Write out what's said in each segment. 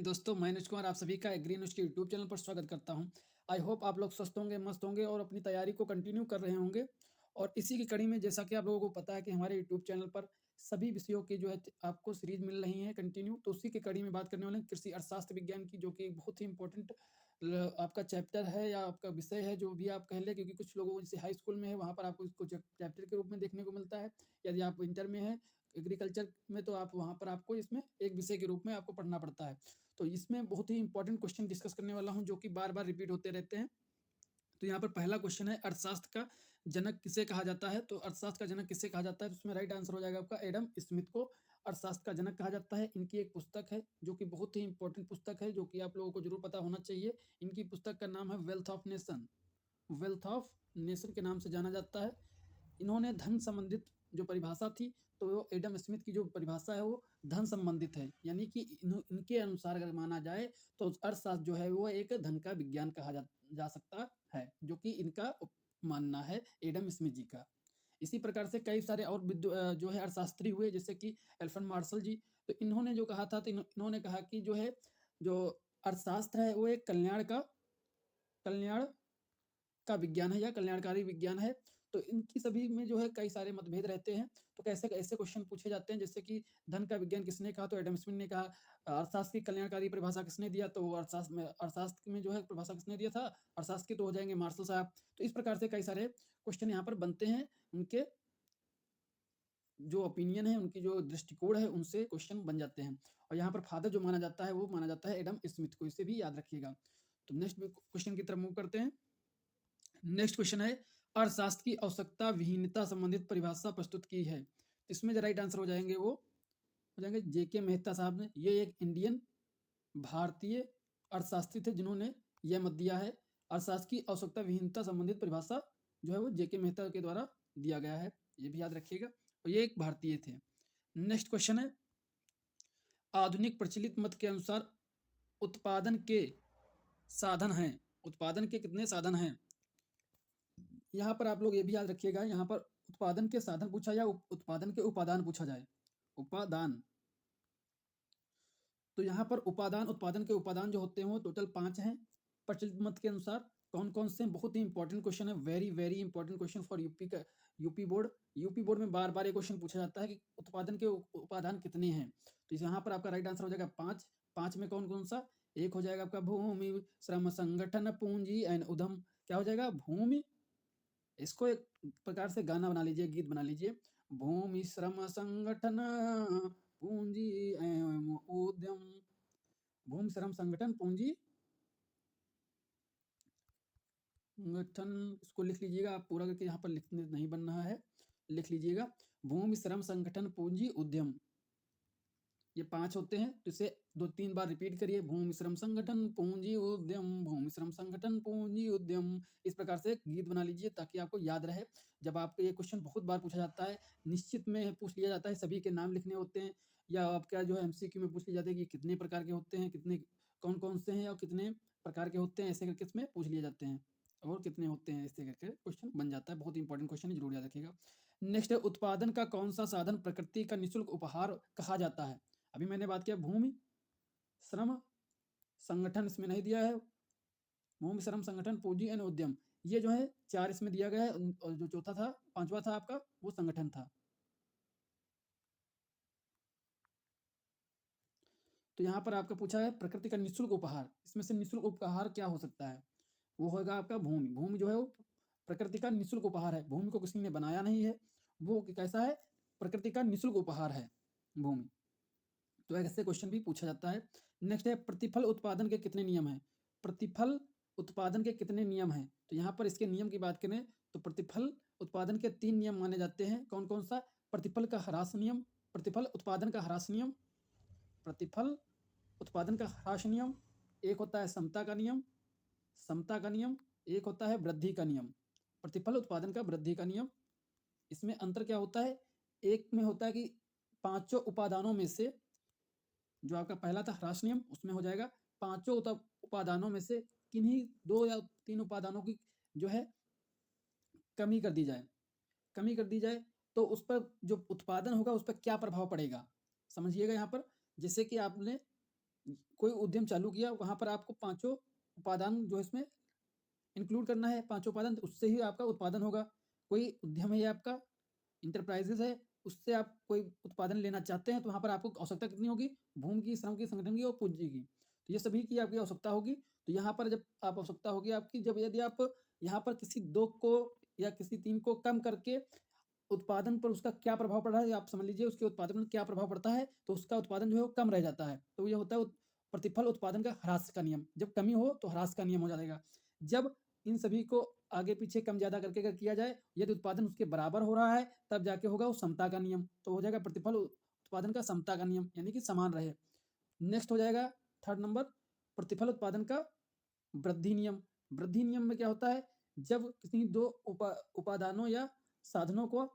दोस्तों, मैं अनुज कुमार आप सभी का एग्री न्यूज़ के यूट्यूब चैनल पर स्वागत करता हूं। आई होप आप लोग स्वस्थ होंगे, मस्त होंगे और अपनी तैयारी को कंटिन्यू कर रहे होंगे। और इसी की कड़ी में जैसा कि आप लोगों को पता है कि हमारे यूट्यूब चैनल पर सभी विषयों की जो है आपको सीरीज मिल रही है कंटिन्यू। तो उसी की कड़ी में बात करने वाले हैं कृषि अर्थशास्त्र विज्ञान की, जो कि एक बहुत ही इंपॉर्टेंट आपका चैप्टर है या आपका विषय है, जो भी आप कह लें। क्योंकि कुछ लोगों को जैसे हाई स्कूल में है, वहाँ पर आपको इसको चैप्टर के रूप में देखने को मिलता है। यदि आप इंटर में है एग्रीकल्चर में, तो आप वहाँ पर आपको इसमें एक विषय के रूप में आपको पढ़ना पड़ता है। तो इसमें बहुत ही इंपॉर्टेंट क्वेश्चन डिस्कस करने वाला हूँ, जो कि बार बार रिपीट होते रहते हैं। तो यहाँ पर पहला क्वेश्चन है, अर्थशास्त्र का जनक किसे कहा जाता है? तो अर्थशास्त्र का जनक किसे कहा जाता है? तो उसमें राइट आंसर हो जाएगा आपका एडम स्मिथ को अर्थशास्त्र का जनक कहा जाता है। इनकी एक पुस्तक है जो कि बहुत ही इंपॉर्टेंट पुस्तक है, जो कि आप लोगों को जरूर पता होना चाहिए। इनकी पुस्तक का नाम है wealth of nation. Wealth of nation के नाम से जाना जाता है। इन्होंने धन संबंधित जो परिभाषा थी, तो वो एडम स्मिथ की जो परिभाषा है वो धन संबंधित है। यानी कि इनके अनुसार अगर माना जाए तो अर्थशास्त्र जो है वो एक धन का विज्ञान कहा जा सकता है, जो कि इनका मानना है एडम स्मिथ जी का। इसी प्रकार से कई सारे और जो है अर्थशास्त्री हुए, जैसे कि एल्फ्रेड मार्शल जी। तो इन्होंने जो कहा था, तो इन्होंने कहा कि जो है जो अर्थशास्त्र है वो एक कल्याण का विज्ञान है या कल्याणकारी विज्ञान है। तो इनकी सभी में जो है कई सारे मतभेद रहते हैं। तो कैसे ऐसे क्वेश्चन पूछे जाते हैं, जैसे कि धन का विज्ञान किसने कहा? तो एडम स्मिथ ने कहा। अर्थशास्त्र की कल्याणकारी परिभाषा किसने दिया? तो अर्थशास्त्र में जो है परिभाषा किसने दिया था? अर्थशास्त्र की तो हो जाएंगे मार्शल साहब। तो इस प्रकार से कई सारे क्वेश्चन यहाँ पर बनते हैं। उनके जो ओपिनियन है, उनकी जो दृष्टिकोण है, उनसे क्वेश्चन बन जाते हैं। और यहाँ पर फादर जो माना जाता है वो माना जाता है एडम स्मिथ को। इसे भी याद रखिएगा। तो नेक्स्ट क्वेश्चन की तरफ मूव करते हैं। नेक्स्ट क्वेश्चन है, अर्थशास्त्र की आवश्यकता विहीनता संबंधित परिभाषा प्रस्तुत की है। इसमें जो राइट आंसर हो जाएंगे वो हो जाएंगे जेके मेहता साहब ने। ये एक इंडियन भारतीय अर्थशास्त्री थे जिन्होंने यह मत दिया है। अर्थशास्त्र की आवश्यकता विहीनता संबंधित परिभाषा जो है वो जेके मेहता के द्वारा दिया गया है। ये भी याद रखिएगा। और ये एक भारतीय थे। नेक्स्ट क्वेश्चन है, आधुनिक प्रचलित मत के अनुसार उत्पादन के साधन हैं। उत्पादन के कितने साधन हैं? यहाँ पर आप लोग ये भी याद रखिएगा, यहाँ पर उत्पादन के साधन पूछा या उत्पादन के उपादान पूछा जाए। उपादान। तो यहाँ पर उत्पादन के उपादान जो होते हैं वो टोटल 5 हैं प्रचलित मत के अनुसार। कौन कौन से? बहुत ही इंपॉर्टेंट क्वेश्चन है, very very important question for UP board. UP board में बार बार ये क्वेश्चन पूछा जाता है कि उत्पादन के उपादान कितने हैं। तो यहाँ पर आपका राइट आंसर हो जाएगा 5। 5 में कौन कौन सा? एक हो जाएगा आपका भूमि, श्रम, संगठन, पूंजी एंड उद्यम। क्या हो जाएगा? भूमि। इसको एक प्रकार से गाना बना लीजिए, गीत बना लीजिए। भूमि, श्रम, संगठन, पूंजी एवं उद्यम। भूमि, श्रम, संगठन, पूंजी, संगठन। इसको लिख लीजिएगा आप पूरा करके, यहाँ पर लिखने नहीं बन रहा है, लिख लीजिएगा। भूमि, श्रम, संगठन, पूंजी, उद्यम। ये 5 होते हैं। तो इसे 2-3 बार रिपीट करिए। भूमि, श्रम, संगठन, पूंजी, उद्यम। भूमि, श्रम, संगठन, पूंजी, उद्यम। इस प्रकार से गीत बना लीजिए ताकि आपको याद रहे। जब आपको ये क्वेश्चन बहुत बार पूछा जाता है, निश्चित में पूछ लिया जाता है, सभी के नाम लिखने होते हैं, या आपका जो है एमसीक्यू में पूछ लिया जाता है कि कितने प्रकार के होते हैं, कितने कौन कौन से हैं और कितने प्रकार के होते हैं, ऐसे करके इसमें पूछ लिए जाते हैं। और कितने होते हैं, ऐसे करके क्वेश्चन बन जाता है। बहुत इंपॉर्टेंट क्वेश्चन है, जरूर याद रखिएगा। नेक्स्ट है, उत्पादन का कौन सा साधन प्रकृति का निःशुल्क उपहार कहा जाता है? अभी मैंने बात किया भूमि, श्रम, संगठन इसमें नहीं दिया है। भूमि, श्रम, संगठन, पूंजी एंड उद्यम, ये जो है 4 इसमें दिया गया है। और जो चौथा था, 5वां था आपका, वो संगठन था। तो यहाँ पर आपका पूछा है प्रकृति का निःशुल्क उपहार। इसमें से निःशुल्क उपहार क्या हो सकता है? वो होगा आपका भूमि। भूमि जो है वो प्रकृति का निःशुल्क उपहार है। भूमि को किसी ने बनाया नहीं है, वो कैसा है? प्रकृति का निःशुल्क उपहार है भूमि। तो ऐसे क्वेश्चन भी पूछा जाता है। नेक्स्ट है, प्रतिफल उत्पादन के कितने नियम हैं? प्रतिफल उत्पादन के कितने नियम हैं? तो यहाँ पर इसके नियम की बात करें तो प्रतिफल उत्पादन के 3 नियम माने जाते हैं। कौन कौन सा? प्रतिफल का ह्रास नियम, प्रतिफल उत्पादन का ह्रास नियम, प्रतिफल उत्पादन का ह्रास नियम। एक होता है समता का नियम, समता का नियम। एक होता है वृद्धि का नियम, प्रतिफल उत्पादन का वृद्धि का नियम। इसमें अंतर क्या होता है? एक में होता है कि पांचों उपादानों में से, जो आपका पहला था ह्रास नियम, उसमें हो जाएगा पांचों उपादानों में से किन्हीं 2 या 3 उपादानों की जो है कमी कर दी जाए। कमी कर दी जाए तो उस पर जो उत्पादन होगा उस पर क्या प्रभाव पड़ेगा, समझिएगा यहाँ पर। जैसे कि आपने कोई उद्यम चालू किया, वहाँ पर आपको पाँचों उपादान जो है इसमें इंक्लूड करना है, पाँचों उपादान, उससे ही आपका उत्पादन होगा। कोई उद्यम है आपका, इंटरप्राइजेज़ है, उससे आप कोई उत्पादन लेना चाहते हैं, तो वहाँ पर आपको आवश्यकता कितनी होगी? भूमि की, श्रम की, संगठन की और पूँजी की। तो ये सभी की आपकी आवश्यकता होगी। तो यहाँ पर जब आप आवश्यकता होगी आपकी, जब यदि आप यहाँ पर किसी 2 को या किसी 3 को कम करके उत्पादन पर उसका क्या प्रभाव पड़ रहा है, आप समझ लीजिए उसके उत्पादन में क्या प्रभाव पड़ता है, तो उसका उत्पादन जो है वो कम रह जाता है। तो ये होता है प्रतिफल उत्पादन का ह्रास का नियम। जब कमी हो तो ह्रास का नियम हो जाएगा। जब इन सभी को आगे-पीछे कम-ज़्यादा करके अगर किया जाए, यदि उत्पादन उसके बराबर हो रहा है, तब जाके होगा वो समता का नियम। तो हो जाएगा प्रतिफल उत्पादन का समता का नियम, यानी कि समान रहे। नेक्स्ट हो जाएगा थर्ड नंबर, प्रतिफल उत्पादन का वृद्धि नियम। वृद्धि नियम में क्या होता है? जब किसी 2 उपादानों या साधनों को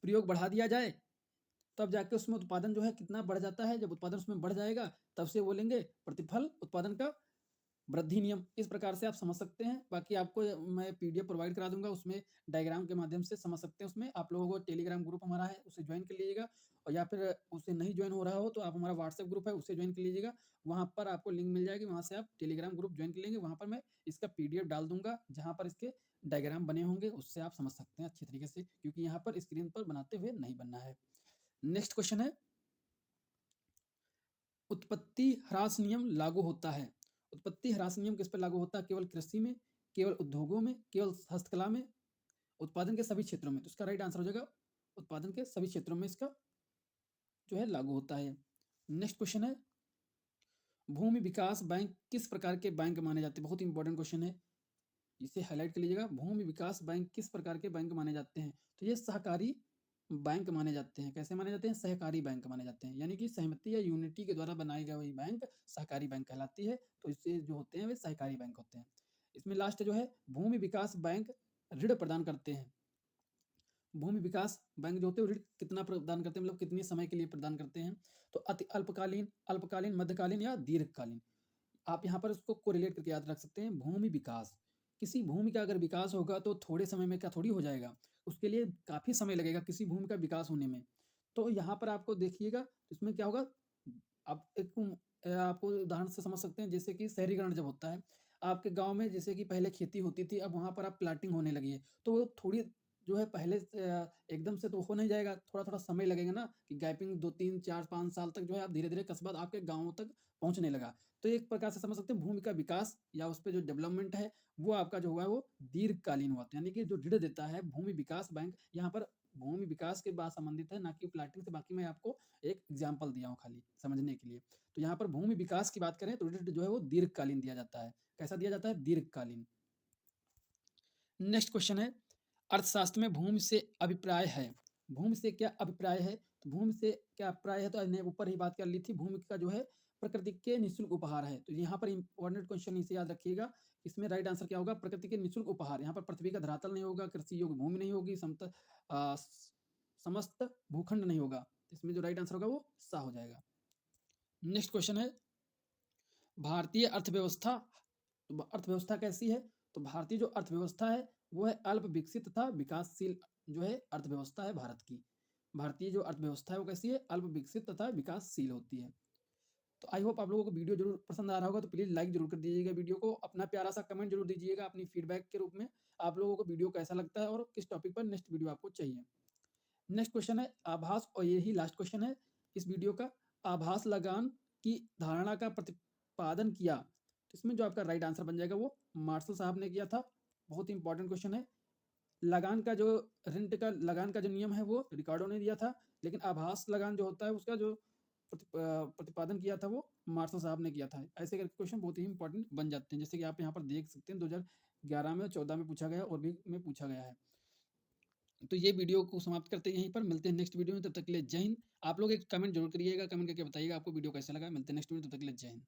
प्रयोग बढ़ा दिया जाए, तब जाके उसमें उत्पादन जो है कितना बढ़ जाता है। जब उत्पादन उसमें बढ़ जाएगा, तब से बोलेंगे प्रतिफल उत्पादन का वृद्धि नियम। इस प्रकार से आप समझ सकते हैं। बाकी आपको मैं पीडीएफ प्रोवाइड करा दूँगा, उसमें डायग्राम के माध्यम से समझ सकते हैं। उसमें आप लोगों को टेलीग्राम ग्रुप हमारा है, उसे जॉइन कर लीजिएगा, और या फिर उसे नहीं जॉइन हो रहा हो, तो आप हमारा व्हाट्सएप ग्रुप है, उसे जॉइन कर लीजिएगा। वहाँ पर आपको लिंक मिल जाएगी, वहाँ से आप टेलीग्राम ग्रुप जॉइन कर लेंगे। वहाँ पर मैं इसका पीडीएफ डाल दूँगा, जहाँ पर इसके डायग्राम बने होंगे, उससे आप समझ सकते हैं अच्छी तरीके से, क्योंकि यहाँ पर स्क्रीन पर बनाते हुए नहीं बनना है। नेक्स्ट क्वेश्चन है, उत्पत्ति ह्रास नियम लागू होता है। उत्पत्ति ह्रास नियम किस पर लागू होता है? केवल कृषि में, केवल उद्योगों में, केवल हस्तकला में, उत्पादन के सभी क्षेत्रों में। तो इसका राइट आंसर हो जाएगा उत्पादन के सभी क्षेत्रों में इसका जो है लागू होता है। नेक्स्ट क्वेश्चन है, भूमि विकास बैंक किस प्रकार के बैंक माने जाते हैं? बहुत इंपॉर्टेंट क्वेश्चन है, इसे हाईलाइट कर लीजिएगा। भूमि विकास बैंक किस प्रकार के बैंक माने जाते हैं? तो ये सहकारी बैंक माने जाते हैं। कैसे माने जाते हैं? सहकारी बैंक माने जाते हैं, यानी कि सहमति या यूनिटी के द्वारा बनाई गई हुई बैंक सहकारी बैंक कहलाती है। तो इससे जो होते हैं वे सहकारी बैंक होते हैं। इसमें लास्ट जो है, भूमि विकास बैंक ऋण प्रदान करते हैं। भूमि विकास बैंक जो होते हैं ऋण कितना प्रदान करते हैं, मतलब कितने समय के लिए प्रदान करते हैं? तो अति अल्पकालीन, अल्पकालीन, मध्यकालीन या दीर्घकालीन। आप यहाँ पर उसको कोरिलेट करके याद रख सकते हैं। भूमि विकास, किसी भूमि का अगर विकास होगा तो थोड़े समय में क्या थोड़ी हो जाएगा, उसके लिए काफ़ी समय लगेगा किसी भूमि का विकास होने में। तो यहाँ पर आपको देखिएगा, इसमें क्या होगा, आप आपको उदाहरण से समझ सकते हैं, जैसे कि शहरीकरण जब होता है, आपके गाँव में जैसे कि पहले खेती होती थी, अब वहाँ पर अब प्लाटिंग होने लगी है, तो वो थोड़ी जो है पहले से एकदम से तो हो नहीं जाएगा, थोड़ा-थोड़ा समय लगेगा ना, कि गैपिंग 2, 3, 4, 5 साल तक जो है आप धीरे-धीरे कस्बा आपके गाँवों तक पहुँचने लगा। तो एक प्रकार से समझ सकते हैं, भूमि का विकास या उस पे जो डेवलपमेंट है, वो आपका जो हुआ है वो दीर्घकालीन हुआ। तो यानी कि जो ऋण देता है भूमि विकास बैंक, यहाँ पर भूमि विकास के बाद संबंधित है, ना कि प्लाटिंग से। बाकी मैं आपको एक एग्जाम्पल दिया हूँ खाली समझने के लिए। तो यहाँ पर भूमि विकास की बात करें तो ऋण जो है वो दीर्घकालीन दिया जाता है। कैसा दिया जाता है? दीर्घकालीन। नेक्स्ट क्वेश्चन है, अर्थशास्त्र में भूमि से अभिप्राय है। भूमि से क्या अभिप्राय है? तो भूमि से क्या अभिप्राय है, तो हमने ऊपर ही बात कर ली थी। भूमि का जो है प्रकृति के निःशुल्क उपहार है। तो यहाँ पर इंपॉर्टेंट क्वेश्चन इसे याद रखिएगा। इसमें राइट आंसर क्या होगा? प्रकृति के निःशुल्क उपहार। यहाँ पर पृथ्वी का धरातल नहीं होगा, कृषि योग्य भूमि नहीं होगी, समस्त भूखंड नहीं होगा। इसमें जो राइट आंसर होगा वो सा हो जाएगा। नेक्स्ट क्वेश्चन है, भारतीय अर्थव्यवस्था। तो अर्थव्यवस्था कैसी है? तो भारतीय जो अर्थव्यवस्था है वो है अल्प विकसित तथा विकासशील जो है अर्थव्यवस्था है भारत की। भारतीय जो अर्थव्यवस्था है वो कैसी है? अल्प विकसित तथा विकासशील होती है। तो आई होप आप लोगों को वीडियो जरूर पसंद आ रहा होगा, तो प्लीज़ लाइक जरूर कर दीजिएगा वीडियो को, अपना प्यारा सा कमेंट जरूर दीजिएगा अपनी फीडबैक के रूप में। आप लोगों को वीडियो कैसा लगता है और किस टॉपिक पर नेक्स्ट वीडियो आपको चाहिए। नेक्स्ट क्वेश्चन है आभास, और यही लास्ट क्वेश्चन है इस वीडियो का। आभास लगान की धारणा का प्रतिपादन किया। तो इसमें जो आपका राइट आंसर बन जाएगा वो मार्शल साहब ने किया था। बहुत ही इंपॉर्टेंट क्वेश्चन है। लगान का जो रेंट का लगान का जो नियम है वो रिकार्डो ने दिया था, लेकिन आभास लगान जो होता है उसका जो प्रतिपादन किया था वो मार्शल साहब ने किया था। ऐसे करके क्वेश्चन बहुत ही इंपॉर्टेंट बन जाते हैं, जैसे कि आप यहाँ पर देख सकते हैं 2011 में और 14 में पूछा गया और भी में पूछा गया है। तो ये वीडियो को समाप्त करते हैं यहीं पर, मिलते हैं नेक्स्ट वीडियो में। तब तक के लिए जय हिंद। आप लोग एक कमेंट जरूर करिएगा, कमेंट करके बताइएगा आपको वीडियो कैसा लगा। मिलते हैं नेक्स्ट वीडियो, तब तक के लिए जय हिंद।